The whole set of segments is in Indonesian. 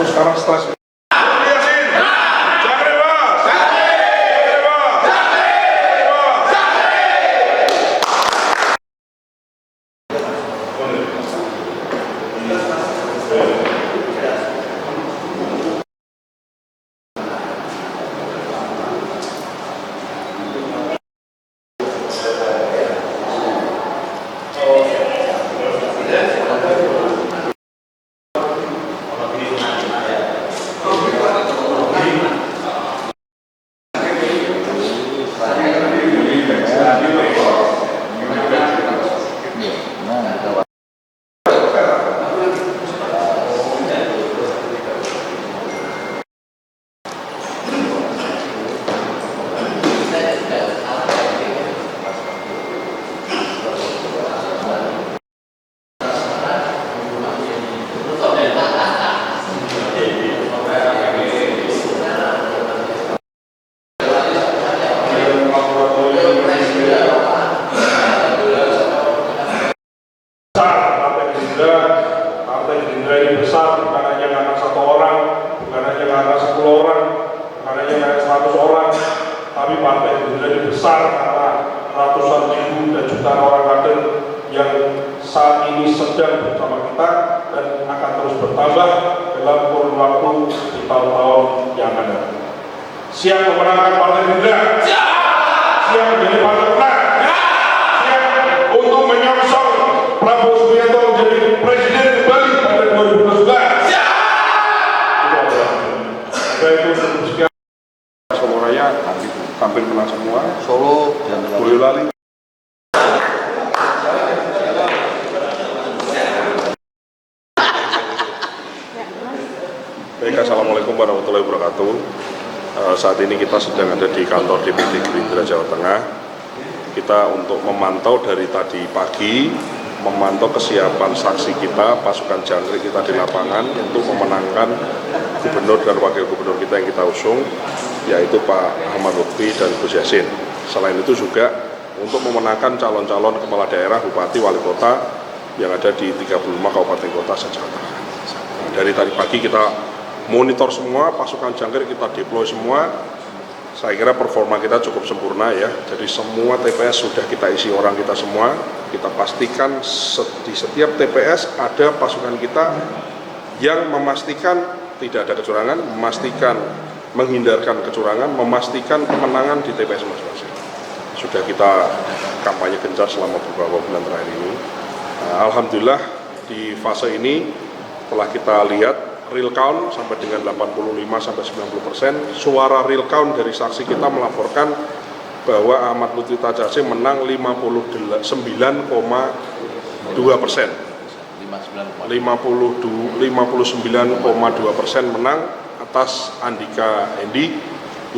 Terus sekarang stres. Partai Gerindra ini besar, bukan hanya karena 1 orang, bukan hanya karena 10 orang, bukan hanya karena 100 orang, tapi Partai Gerindra ini besar karena ratusan ribu dan jutaan orang kader yang saat ini sedang bersama kita dan akan terus bertambah dalam kurun waktu di tahun-tahun yang akan datang. Siap memenangkan Partai Gerindra? Siap menjadi partai besar? Siap untuk menyongsong Prabowo Subianto menjadi presiden kembali pada 2019. Baik, sekian. Solo Raya hampir menang semua. Solo dan Boyolali. Baik, assalamualaikum warahmatullahi wabarakatuh. Saat ini kita sedang ada di kantor DPD Gerindra Jawa Tengah. Kita untuk memantau dari tadi pagi, memantau kesiapan saksi kita, pasukan jangkrik kita di lapangan untuk memenangkan gubernur dan wakil gubernur kita yang kita usung, yaitu Pak Ahmad Lutfi dan Gus Yassin. Selain itu juga untuk memenangkan calon-calon kepala daerah, bupati, wali kota yang ada di 35 kabupaten kota se-Jawa Tengah. Dari tadi pagi kita monitor semua, pasukan jangkrik kita deploy semua. Saya kira performa kita cukup sempurna ya. Jadi semua TPS sudah kita isi orang kita semua. Kita pastikan di setiap TPS ada pasukan kita yang memastikan tidak ada kecurangan, memastikan menghindarkan kecurangan, memastikan kemenangan di TPS masing-masing. Sudah kita kampanye gencar selama beberapa bulan terakhir ini. Alhamdulillah di fase ini telah kita lihat real count sampai dengan 85-90%. Suara real count dari saksi kita melaporkan bahwa Ahmad Lutfi Tajasin menang 59,2%. 59,2% menang atas Andika Hendi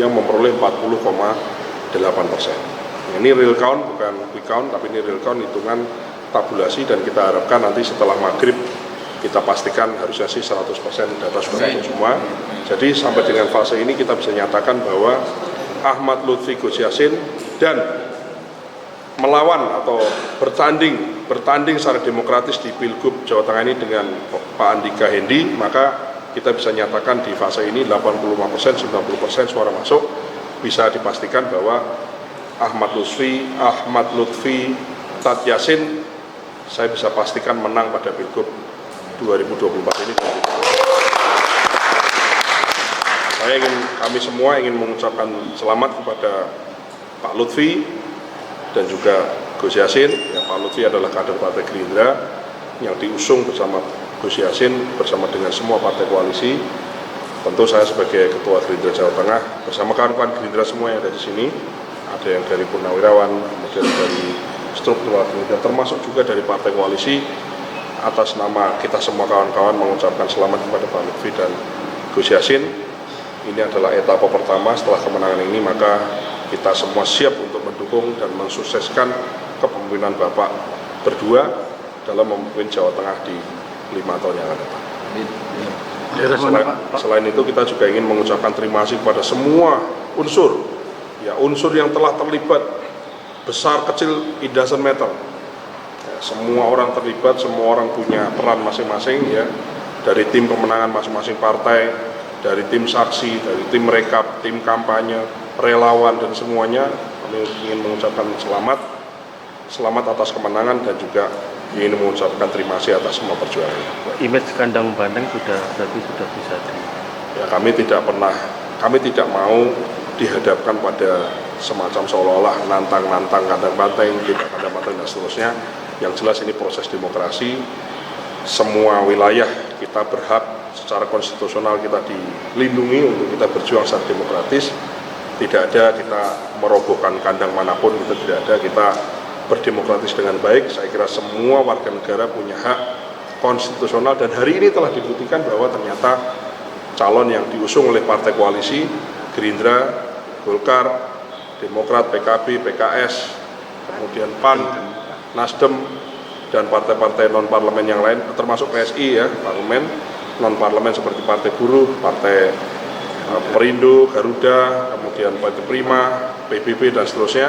yang memperoleh 40,8%. Ini real count, bukan quick count, tapi ini real count hitungan tabulasi, dan kita harapkan nanti setelah maghrib kita pastikan harusnya sih 100% data sudah masuk semua. Jadi sampai dengan fase ini kita bisa nyatakan bahwa Ahmad Lutfi Gus Yassin dan melawan atau bertanding secara demokratis di Pilgub Jawa Tengah ini dengan Pak Andika Hendi, maka kita bisa nyatakan di fase ini 85%, 90% suara masuk, bisa dipastikan bahwa Ahmad Lutfi Tajasin saya bisa pastikan menang pada Pilgub 2024 ini. Kami semua ingin mengucapkan selamat kepada Pak Lutfi dan juga Gus Yassin. Ya, Pak Lutfi adalah kader Partai Gerindra yang diusung bersama Gus Yassin bersama dengan semua partai koalisi. Tentu saya sebagai Ketua Gerindra Jawa Tengah bersama kawan-kawan Gerindra semua yang ada di sini, ada yang dari Purnawirawan, kemudian dari struktural Gerindra, termasuk juga dari partai koalisi. Atas nama kita semua kawan-kawan mengucapkan selamat kepada Pak Lutfi dan Gus Yassin. Ini adalah etapa pertama. Setelah kemenangan ini, maka kita semua siap untuk mendukung dan mensukseskan kepemimpinan Bapak berdua dalam memimpin Jawa Tengah di 5 tahun yang akan datang. Selain itu, kita juga ingin mengucapkan terima kasih kepada semua unsur yang telah terlibat, besar kecil it doesn't matter. Semua orang terlibat, semua orang punya peran masing-masing ya. dari tim pemenangan masing-masing partai, dari tim saksi, dari tim rekap, tim kampanye, relawan dan semuanya, kami ingin mengucapkan selamat atas kemenangan dan juga ingin mengucapkan terima kasih atas semua perjuangan. Image kandang banteng sudah bisa Ya, kami tidak mau dihadapkan pada semacam seolah-olah nantang kandang banteng, tidak kandang banteng dan seterusnya. Yang jelas ini proses demokrasi, semua wilayah kita berhak secara konstitusional kita dilindungi untuk kita berjuang secara demokratis. Tidak ada kita merobohkan kandang manapun, kita tidak ada, kita berdemokratis dengan baik. Saya kira semua warga negara punya hak konstitusional dan hari ini telah dibuktikan bahwa ternyata calon yang diusung oleh partai koalisi, Gerindra, Golkar, Demokrat, PKB, PKS, kemudian PAN, Nasdem, dan partai-partai non-parlemen yang lain, termasuk PSI ya, parlemen, non-parlemen seperti Partai Buruh, Partai Perindo, Garuda, kemudian Partai Prima, PBB, dan seterusnya.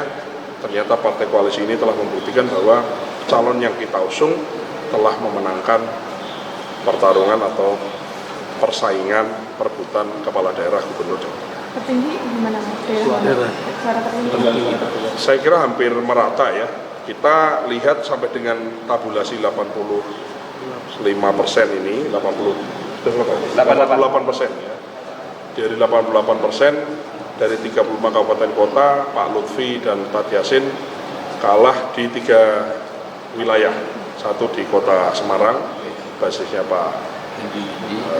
Ternyata partai koalisi ini telah membuktikan bahwa calon yang kita usung telah memenangkan pertarungan atau persaingan perebutan kepala daerah gubernur Jawa Tengah. Tertinggi gimana daerah? Suara tertinggi? Saya kira hampir merata ya. Kita lihat sampai dengan tabulasi 85% ini, 88% ya. Dari 88% dari 35 kabupaten kota, Pak Lutfi dan Tad Yassin kalah di 3 wilayah. Satu di kota Semarang, basisnya Pak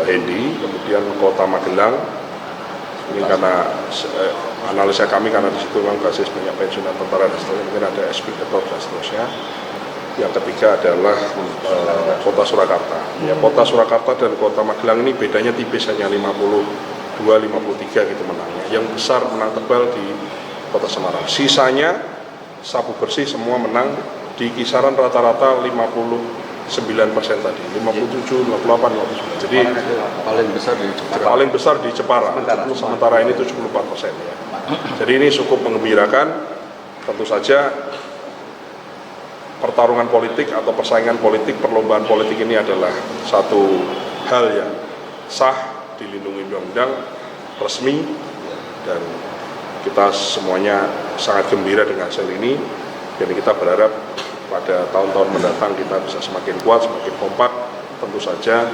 Hendi, kemudian kota Magelang. Ini karena analisa kami, karena di situ memang basis banyak pensiunan tentara dan seterusnya, mungkin ada SP Ketop dan seterusnya. Yang ketiga adalah kota Surakarta. Ya, kota Surakarta dan kota Magelang ini bedanya tipis, hanya 52-53 gitu menangnya. Yang besar menang tebal di kota Semarang. Sisanya sapu bersih semua menang di kisaran rata-rata 59% tadi, 57, 58, 59. Jadi paling besar di Jepara. Sementara ini 74% ya. Jadi ini cukup menggembirakan. Tentu saja pertarungan politik atau persaingan politik, perlombaan politik ini adalah satu hal yang sah, dilindungi undang-undang, resmi, dan kita semuanya sangat gembira dengan hasil ini. Jadi kita berharap pada tahun-tahun mendatang kita bisa semakin kuat, semakin kompak. Tentu saja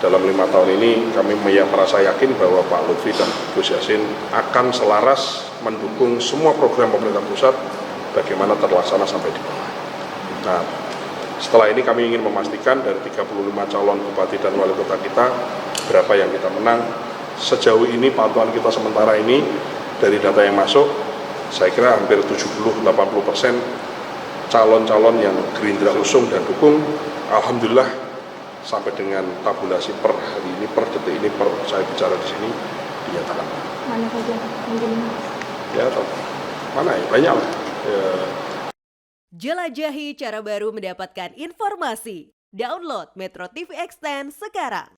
dalam 5 tahun ini kami merasa yakin bahwa Pak Lutfi dan Gus Yassin akan selaras mendukung semua program pemerintah pusat bagaimana terlaksana sampai di bawah. Nah, setelah ini kami ingin memastikan dari 35 calon bupati dan wali kota kita berapa yang kita menang. Sejauh ini pantauan kita sementara ini dari data yang masuk, saya kira hampir 70-80% calon-calon yang Gerindra usung dan dukung, alhamdulillah sampai dengan tabulasi per hari ini, per detik ini, per saya bicara di sini dinyatakan. Mana saja mungkin? Ya, mana ya, banyak lah. Ya. Jelajahi cara baru mendapatkan informasi. Download Metro TV Extend sekarang.